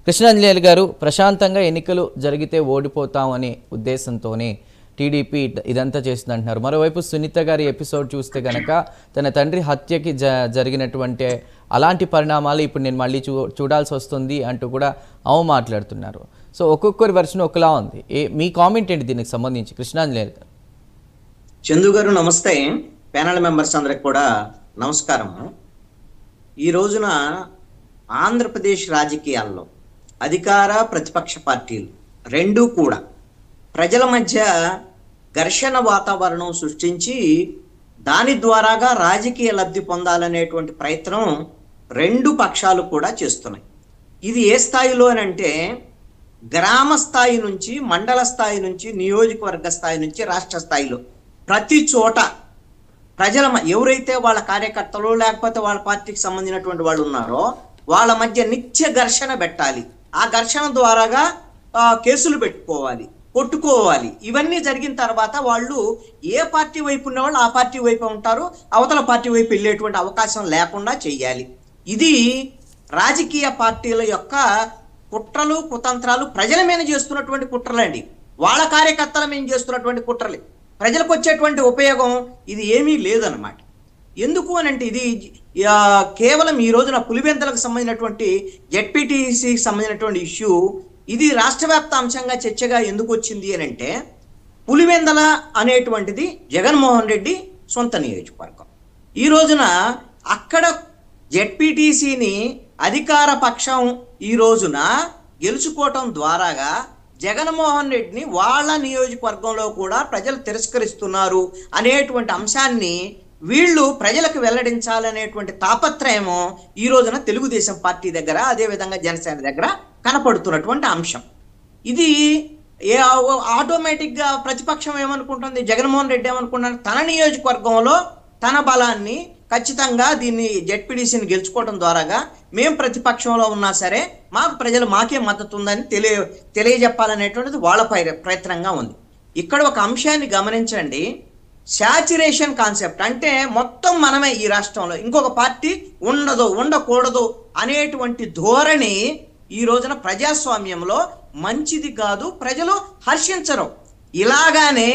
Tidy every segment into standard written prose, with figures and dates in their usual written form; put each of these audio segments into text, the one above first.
కృష్ణాంజలి గారు ప్రశాంతంగా ఎన్నికలు జరిగితే ఓడిపోతామనే ఉద్దేశంతోనే టీడీపీ ఇదంతా చేస్తుందంటున్నారు. మరోవైపు సునీత గారి ఎపిసోడ్ చూస్తే గనక తన తండ్రి హత్యకి జరిగినటువంటి అలాంటి పరిణామాలు ఇప్పుడు నేను మళ్ళీ చూడాల్సి వస్తుంది అంటూ కూడా మాట్లాడుతున్నారు. సో ఒక్కొక్కరి వెర్షన్ ఒకలా ఉంది. మీ కామెంట్ ఏంటి దీనికి సంబంధించి కృష్ణాంజలి గారు? చందు గారు నమస్తే. ప్యానల్ మెంబర్స్ అందరికి కూడా నమస్కారం. ఈ రోజున ఆంధ్రప్రదేశ్ రాజకీయాల్లో అధికార ప్రతిపక్ష పార్టీలు రెండూ కూడా ప్రజల మధ్య ఘర్షణ వాతావరణం సృష్టించి దాని ద్వారాగా రాజకీయ లబ్ధి పొందాలనేటువంటి ప్రయత్నం రెండు పక్షాలు కూడా చేస్తున్నాయి. ఇది ఏ స్థాయిలో అంటే గ్రామ స్థాయి నుంచి, మండల స్థాయి నుంచి, నియోజకవర్గ స్థాయి నుంచి రాష్ట్ర స్థాయిలో ప్రతి చోట ప్రజల ఎవరైతే వాళ్ళ కార్యకర్తలు లేకపోతే వాళ్ళ పార్టీకి సంబంధించినటువంటి వాళ్ళు ఉన్నారో వాళ్ళ మధ్య నిత్య ఘర్షణ పెట్టాలి. ఆ ఘర్షణ ద్వారాగా కేసులు పెట్టుకోవాలి, కొట్టుకోవాలి. ఇవన్నీ జరిగిన తర్వాత వాళ్ళు ఏ పార్టీ వైపు ఉన్నవాళ్ళు ఆ పార్టీ వైపు ఉంటారు, అవతల పార్టీ వైపు వెళ్ళేటువంటి అవకాశం లేకుండా చెయ్యాలి. ఇది రాజకీయ పార్టీల యొక్క కుట్రలు, కుతంత్రాలు, ప్రజల మీద చేస్తున్నటువంటి కుట్రలండి. వాళ్ళ కార్యకర్తల మీద చేస్తున్నటువంటి కుట్రలు. ప్రజలకు వచ్చేటువంటి ఉపయోగం ఇది ఏమీ లేదన్నమాట. ఎందుకు అని అంటే ఇది కేవలం ఈ రోజున పులివెందులకు సంబంధించినటువంటి జెడ్పీటీసీకి సంబంధించినటువంటి ఇష్యూ ఇది రాష్ట్ర వ్యాప్త అంశంగా చర్చగా ఎందుకు వచ్చింది అని అంటే పులివెందల అనేటువంటిది జగన్మోహన్ రెడ్డి సొంత నియోజకవర్గం. ఈ రోజున అక్కడ జెడ్పీటీసీని అధికార పక్షం ఈ రోజున గెలుచుకోవటం ద్వారాగా జగన్మోహన్ రెడ్డిని వాళ్ళ నియోజకవర్గంలో కూడా ప్రజలు తిరస్కరిస్తున్నారు అనేటువంటి అంశాన్ని వీళ్ళు ప్రజలకు వెల్లడించాలనేటువంటి తాపత్రయము ఈ రోజున తెలుగుదేశం పార్టీ దగ్గర, అదేవిధంగా జనసేన దగ్గర కనపడుతున్నటువంటి అంశం. ఇది ఆటోమేటిక్గా ప్రతిపక్షం ఏమనుకుంటుంది, జగన్మోహన్ రెడ్డి ఏమనుకుంటున్నారు, తన నియోజకవర్గంలో తన బలాన్ని ఖచ్చితంగా దీన్ని జెడ్పీటీసీని గెలుచుకోవడం ద్వారాగా మేము ప్రతిపక్షంలో ఉన్నా సరే మాకు ప్రజలు మాకే మద్దతు ఉందని తెలియజెప్పాలనేటువంటిది వాళ్ళ ప్రయత్నంగా ఉంది. ఇక్కడ ఒక అంశాన్ని గమనించండి. శాచురేషన్ కాన్సెప్ట్ అంటే మొత్తం మనమే ఈ రాష్ట్రంలో, ఇంకొక పార్టీ ఉండకూడదు అనేటువంటి ధోరణి ఈ రోజున ప్రజాస్వామ్యంలో మంచిది కాదు, ప్రజలు హర్షించరు. ఇలాగానే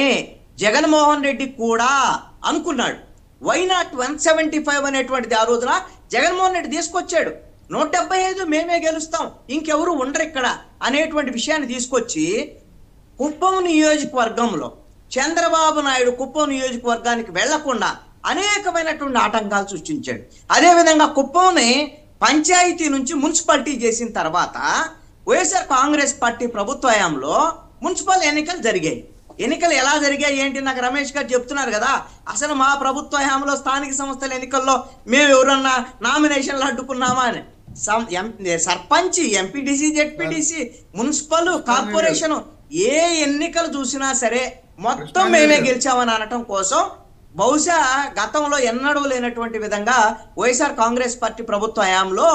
జగన్మోహన్ రెడ్డి కూడా అనుకున్నాడు. వై నాట్ 175 అనేటువంటిది ఆ రోజున జగన్మోహన్ రెడ్డి తీసుకొచ్చాడు. 175 మేమే గెలుస్తాం, ఇంకెవరు ఉండరు ఇక్కడ అనేటువంటి విషయాన్ని తీసుకొచ్చి కుప్పం నియోజకవర్గంలో చంద్రబాబు నాయుడు కుప్పం నియోజకవర్గానికి వెళ్లకుండా అనేకమైనటువంటి ఆటంకాలు సృష్టించాడు. అదేవిధంగా కుప్పంని పంచాయతీ నుంచి మున్సిపాలిటీ చేసిన తర్వాత వైఎస్ఆర్ కాంగ్రెస్ పార్టీ ప్రభుత్వ హయాంలో మున్సిపల్ ఎన్నికలు జరిగాయి. ఎన్నికలు ఎలా జరిగాయి ఏంటి నాకు రమేష్ గారు చెప్తున్నారు కదా. అసలు మా ప్రభుత్వ హయాంలో స్థానిక సంస్థల ఎన్నికల్లో మేము ఎవరన్నా నామినేషన్లు అడ్డుకున్నామా అని sarpanch, MPTC, ZPTC, municipal, corporation ఏ ఎన్నికలు చూసినా సరే మొత్తం మేమే గెలిచామని అనటం కోసం బహుశా గతంలో ఎన్నడూ లేనటువంటి విధంగా వైఎస్ఆర్ కాంగ్రెస్ పార్టీ ప్రభుత్వ హయాంలో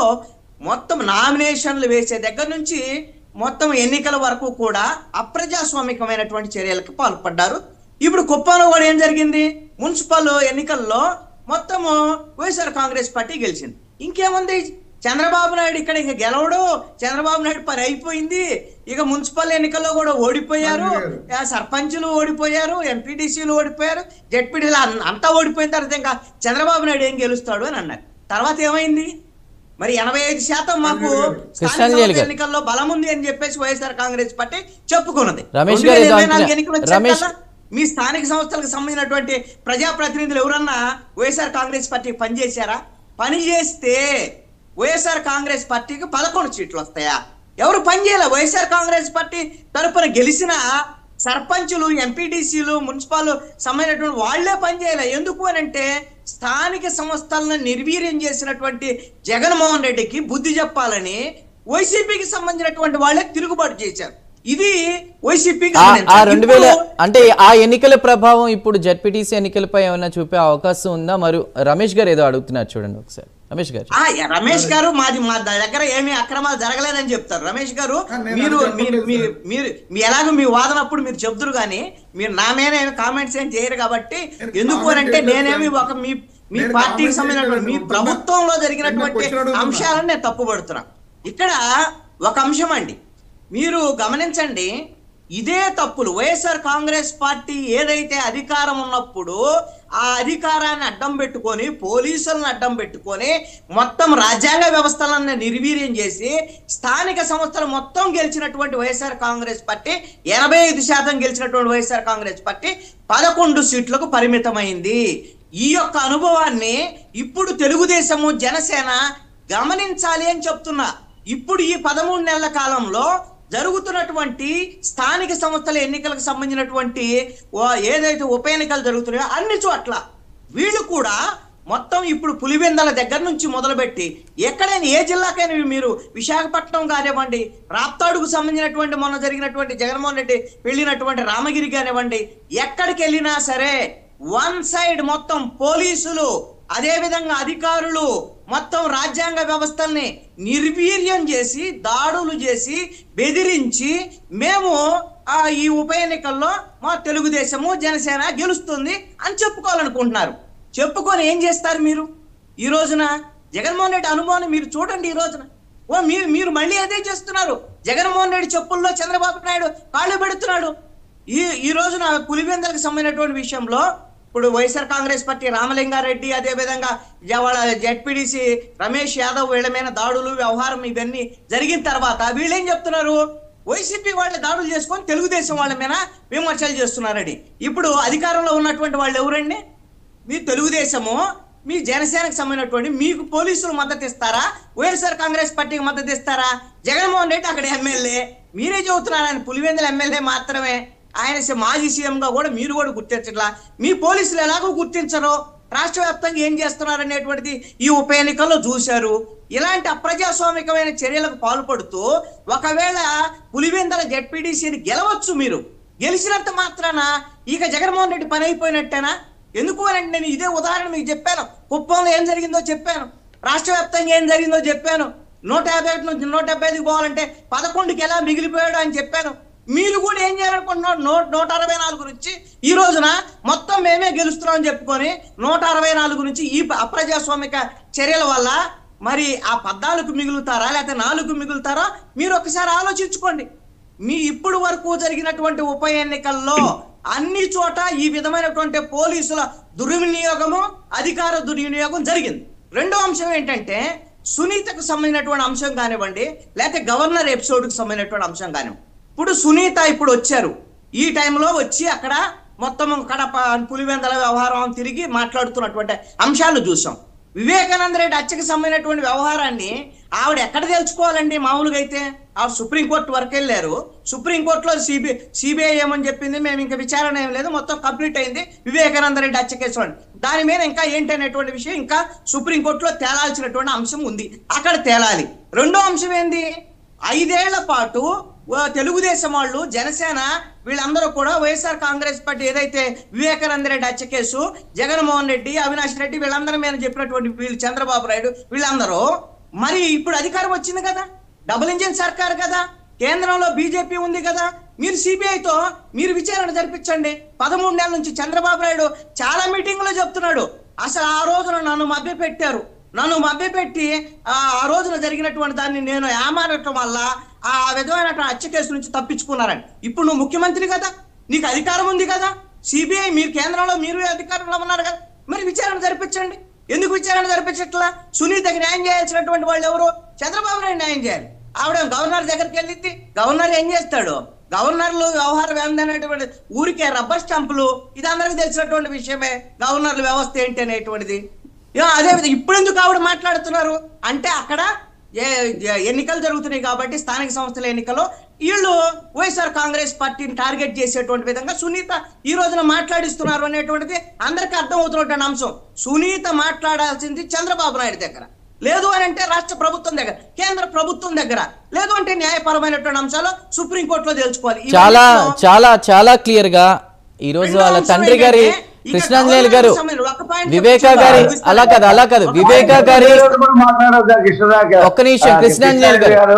మొత్తం నామినేషన్లు వేసే దగ్గర నుంచి మొత్తం ఎన్నికల వరకు కూడా అప్రజాస్వామికమైనటువంటి చర్యలకు పాల్పడ్డారు. ఇప్పుడు కుప్పంలో కూడా ఏం జరిగింది, మున్సిపల్ ఎన్నికల్లో మొత్తము వైఎస్ఆర్ కాంగ్రెస్ పార్టీ గెలిచింది. ఇంకేముంది, చంద్రబాబు నాయుడు ఇక్కడ ఇంకా గెలవడు, చంద్రబాబు నాయుడు పని అయిపోయింది. ఇక మున్సిపల్ ఎన్నికల్లో కూడా ఓడిపోయారు, సర్పంచులు ఓడిపోయారు, ఎంపీటీసీలు ఓడిపోయారు, జెడ్పీటీలు అంతా ఓడిపోయిన తర్వాత ఇంకా చంద్రబాబు నాయుడు ఏం గెలుస్తాడు అని అన్నారు. తర్వాత ఏమైంది, మరి 85% మాకు ఎన్నికల్లో బలం ఉంది అని చెప్పేసి వైఎస్ఆర్ కాంగ్రెస్ పార్టీ చెప్పుకున్నది. 2024 ఎన్నికలు వచ్చాక మీ స్థానిక సంస్థలకు సంబంధించినటువంటి ప్రజాప్రతినిధులు ఎవరన్నా వైఎస్ఆర్ కాంగ్రెస్ పార్టీకి పనిచేశారా? పని చేస్తే వైఎస్ఆర్ కాంగ్రెస్ పార్టీకి 11 సీట్లు వస్తాయా? ఎవరు పనిచేయాలి? వైఎస్ఆర్ కాంగ్రెస్ పార్టీ తరఫున గెలిచిన సర్పంచులు, ఎంపీటీసీలు, మున్సిపల్ సంబంధించినటువంటి వాళ్లే పనిచేయాలి. ఎందుకు అని అంటే స్థానిక సంస్థలను నిర్వీర్యం చేసినటువంటి జగన్మోహన్ రెడ్డికి బుద్ధి చెప్పాలని వైసీపీకి సంబంధించినటువంటి వాళ్ళే తిరుగుబాటు చేశారు. ఇది వైసీపీ అంటే ఆ ఎన్నికల ప్రభావం ఇప్పుడు జెడ్పీటీసీ ఎన్నికలపై ఏమైనా చూపే అవకాశం ఉందా? మరి రమేష్ గారు ఏదో అడుగుతున్నారు చూడండి ఒకసారి. రమేష్ గారు మా దగ్గర ఏమీ అక్రమాలు జరగలేదని చెప్తారు. రమేష్ గారు మీరు ఎలాగో మీ వాదనప్పుడు మీరు చెప్తురు కానీ మీరు నా మీద కామెంట్స్ ఏం చేయరు. కాబట్టి ఎందుకు అంటే నేనేమి ఒక మీ పార్టీకి సంబంధించినటువంటి మీ ప్రభుత్వంలో జరిగినటువంటి అంశాలను నేను తప్పుపడుతున్నా. ఇక్కడ ఒక అంశం అండి, మీరు గమనించండి, ఇదే తప్పులు వైఎస్ఆర్ కాంగ్రెస్ పార్టీ ఏదైతే అధికారం ఉన్నప్పుడు ఆ అధికారాన్ని అడ్డం పెట్టుకొని, పోలీసులను అడ్డం పెట్టుకొని, మొత్తం రాజ్యాంగ వ్యవస్థలను నిర్వీర్యం చేసి స్థానిక సంస్థలు మొత్తం గెలిచినటువంటి వైఎస్ఆర్ కాంగ్రెస్ పార్టీ 85% గెలిచినటువంటి వైఎస్ఆర్ కాంగ్రెస్ పార్టీ 11 సీట్లకు పరిమితమైంది. ఈ యొక్క అనుభవాన్ని ఇప్పుడు తెలుగుదేశము, జనసేన గమనించాలి అని చెప్తున్నా. ఇప్పుడు ఈ 13 నెలల కాలంలో జరుగుతున్నటువంటి స్థానిక సంస్థల ఎన్నికలకు సంబంధించినటువంటి ఏదైతే ఉప ఎన్నికలు జరుగుతున్నాయో అన్ని చోట్ల వీళ్ళు కూడా మొత్తం ఇప్పుడు పులివెందల దగ్గర నుంచి మొదలుపెట్టి ఎక్కడైనా ఏ జిల్లాకైనా మీరు విశాఖపట్నం కానివ్వండి, రాప్తాడుకు సంబంధించినటువంటి మొన్న జరిగినటువంటి జగన్మోహన్ రెడ్డి వెళ్ళినటువంటి రామగిరి కానివ్వండి, ఎక్కడికి వెళ్ళినా సరే వన్ సైడ్ మొత్తం పోలీసులు, అదే విధంగా అధికారులు మొత్తం రాజ్యాంగ వ్యవస్థల్ని నిర్వీర్యం చేసి, దాడులు చేసి, బెదిరించి మేము ఈ ఉప ఎన్నికల్లో మా తెలుగుదేశము, జనసేన గెలుస్తుంది అని చెప్పుకోవాలనుకుంటున్నారు. చెప్పుకొని ఏం చేస్తారు మీరు? ఈ రోజున జగన్మోహన్ రెడ్డి అనుభవాన్ని మీరు చూడండి. ఈ రోజున మీరు మళ్ళీ అదే చేస్తున్నారు. జగన్మోహన్ రెడ్డి చెప్పుల్లో చంద్రబాబు నాయుడు కాళ్ళు పెడుతున్నాడు. ఈ రోజున పులివెందులకు సంబంధించినటువంటి విషయంలో ఇప్పుడు వైఎస్ఆర్ కాంగ్రెస్ పార్టీ రామలింగారెడ్డి, అదే విధంగా వాళ్ళ జెడ్పీడీసీ రమేష్ యాదవ్ వీళ్ళ మీద దాడులు, వ్యవహారం ఇవన్నీ జరిగిన తర్వాత వీళ్ళు ఏం చెప్తున్నారు? వైసీపీ వాళ్ళ దాడులు చేసుకొని తెలుగుదేశం వాళ్ళ మీద విమర్శలు చేస్తున్నారండి. ఇప్పుడు అధికారంలో ఉన్నటువంటి వాళ్ళు ఎవరండి? మీ తెలుగుదేశము, మీ జనసేనకు సంబంధించినటువంటి మీకు పోలీసులు మద్దతు ఇస్తారా? వైఎస్ఆర్ కాంగ్రెస్ పార్టీకి మద్దతు ఇస్తారా? జగన్మోహన్ రెడ్డి అక్కడ ఎమ్మెల్యే, మీరే చెబుతున్నారు ఆయన పులివెందుల ఎమ్మెల్యే మాత్రమే, ఆయన మాజీ సీఎంగా కూడా మీరు కూడా గుర్తించట్లా. మీ పోలీసులు ఎలాగో గుర్తించరు, రాష్ట్ర వ్యాప్తంగా ఏం చేస్తున్నారు అనేటువంటిది ఈ ఉప ఎన్నికల్లో చూశారు. ఇలాంటి అప్రజాస్వామికమైన చర్యలకు పాల్పడుతూ ఒకవేళ పులివెందుల జెడ్పీడీసీని గెలవచ్చు. మీరు గెలిచినంత మాత్రాన ఇక జగన్మోహన్ రెడ్డి పని అయిపోయినట్టేనా? ఎందుకు అని నేను ఇదే ఉదాహరణ మీకు చెప్పాను. కుప్పంలో ఏం జరిగిందో చెప్పాను, రాష్ట్ర వ్యాప్తంగా ఏం జరిగిందో చెప్పాను. 150 నుంచి 175కి పోవాలంటే 11కి ఎలా మిగిలిపోయాడు అని చెప్పాను. మీరు కూడా ఏం చేయాలనుకుంటున్నారు? 164 నుంచి ఈ రోజున మొత్తం మేమే గెలుస్తున్నాం అని చెప్పుకొని 164 నుంచి ఈ అప్రజాస్వామిక చర్యల వల్ల మరి ఆ 14కు మిగులుతారా లేకపోతే 4కు మిగులుతారా మీరు ఒకసారి ఆలోచించుకోండి. మీ ఇప్పుడు వరకు జరిగినటువంటి ఉప ఎన్నికల్లో అన్ని చోట ఈ విధమైనటువంటి పోలీసుల దుర్వినియోగము, అధికార దుర్వినియోగం జరిగింది. రెండో అంశం ఏంటంటే సునీతకు సంబంధించినటువంటి అంశం కానివ్వండి, లేకపోతే గవర్నర్ ఎపిసోడ్కి సంబంధించినటువంటి అంశం కానివ్వండి. ఇప్పుడు సునీత ఇప్పుడు వచ్చారు, ఈ టైంలో వచ్చి అక్కడ మొత్తం కడప పులివెందుల వ్యవహారం తిరిగి మాట్లాడుతున్నటువంటి అంశాలు చూసాం. వివేకానంద రెడ్డి హత్యకు సంబంధించినటువంటి వ్యవహారాన్ని ఆవిడ ఎక్కడ తెలుసుకోవాలండి? మామూలుగా అయితే ఆవిడ సుప్రీంకోర్టు వరకు వెళ్ళారు. సుప్రీంకోర్టులో సిబిఐ ఏమని చెప్పింది, మేము ఇంకా విచారణ ఏం లేదు, మొత్తం కంప్లీట్ అయింది వివేకానంద రెడ్డి హత్య కేసు అని. దాని మీద ఇంకా ఏంటనేటువంటి విషయం ఇంకా సుప్రీంకోర్టులో తేలాల్సినటువంటి అంశం ఉంది, అక్కడ తేలాలి. రెండో అంశం ఏంది? 5 ఏళ్ల పాటు తెలుగుదేశం వాళ్ళు, జనసేన వీళ్ళందరూ కూడా వైఎస్ఆర్ కాంగ్రెస్ పార్టీ ఏదైతే వివేకానంద రెడ్డి హత్య కేసు, జగన్మోహన్ రెడ్డి, అవినాష్ రెడ్డి వీళ్ళందరూ మీద చెప్పినటువంటి వీళ్ళు, చంద్రబాబు నాయుడు వీళ్ళందరూ మరి ఇప్పుడు అధికారం వచ్చింది కదా, డబుల్ ఇంజిన్ సర్కార్ కదా, కేంద్రంలో బీజేపీ ఉంది కదా, మీరు సిబిఐతో మీరు విచారణ జరిపించండి. 13 నెలల నుంచి చంద్రబాబు నాయుడు చాలా మీటింగ్లో చెప్తున్నాడు, అసలు ఆ రోజున నన్ను మభ్యపెట్టారు, నన్ను మభ్యపెట్టి ఆ రోజున జరిగినటువంటి దాన్ని నేను ఏమారటం వల్ల ఆ విధమైన హత్య కేసు నుంచి తప్పించుకున్నారని. ఇప్పుడు నువ్వు ముఖ్యమంత్రి కదా, నీకు అధికారం ఉంది కదా, సిబిఐ మీరు కేంద్రంలో మీరు అధికారంలో ఉన్నారు కదా, మరి విచారణ జరిపించండి. ఎందుకు విచారణ జరిపించట్లా? సునీతకి న్యాయం చేయాల్సినటువంటి వాళ్ళు ఎవరు? చంద్రబాబు నాయుడు న్యాయం చేయాలి. ఆవిడ గవర్నర్ దగ్గరికి వెళ్ళింది, గవర్నర్ ఏం చేస్తాడు? గవర్నర్లు వ్యవహారం ఏందనేటువంటి ఊరికే రబ్బర్ స్టాంపులు, ఇది అందరికీ తెలిసినటువంటి విషయమే గవర్నర్ల వ్యవస్థ ఏంటి అనేటువంటిది. అదేవిధంగా ఇప్పుడు ఎందుకు ఆవిడ మాట్లాడుతున్నారు అంటే అక్కడ ఎన్నికలు జరుగుతున్నాయి కాబట్టి స్థానిక సంస్థల ఎన్నికల్లో వీళ్ళు వైఎస్ఆర్ కాంగ్రెస్ పార్టీని టార్గెట్ చేసేటువంటి విధంగా సునీత ఈ రోజున మాట్లాడిస్తున్నారు అనేటువంటిది అందరికీ అర్థమవుతున్నటువంటి అంశం. సునీత మాట్లాడాల్సింది చంద్రబాబు నాయుడు దగ్గర, లేదు అని అంటే రాష్ట్ర ప్రభుత్వం దగ్గర, కేంద్ర ప్రభుత్వం దగ్గర, లేదు అంటే న్యాయపరమైనటువంటి అంశాలు సుప్రీంకోర్టులో తెలుసుకోవాలి. చాలా చాలా చాలా క్లియర్ గా ఈ రోజు వాళ్ళ తండ్రి గారి కృష్ణాంజనేయులు గారు, వివేకా గారి అలా కాదు వివేకా గారి ఒక్క నిమిషం, కృష్ణాంజనేయులు గారు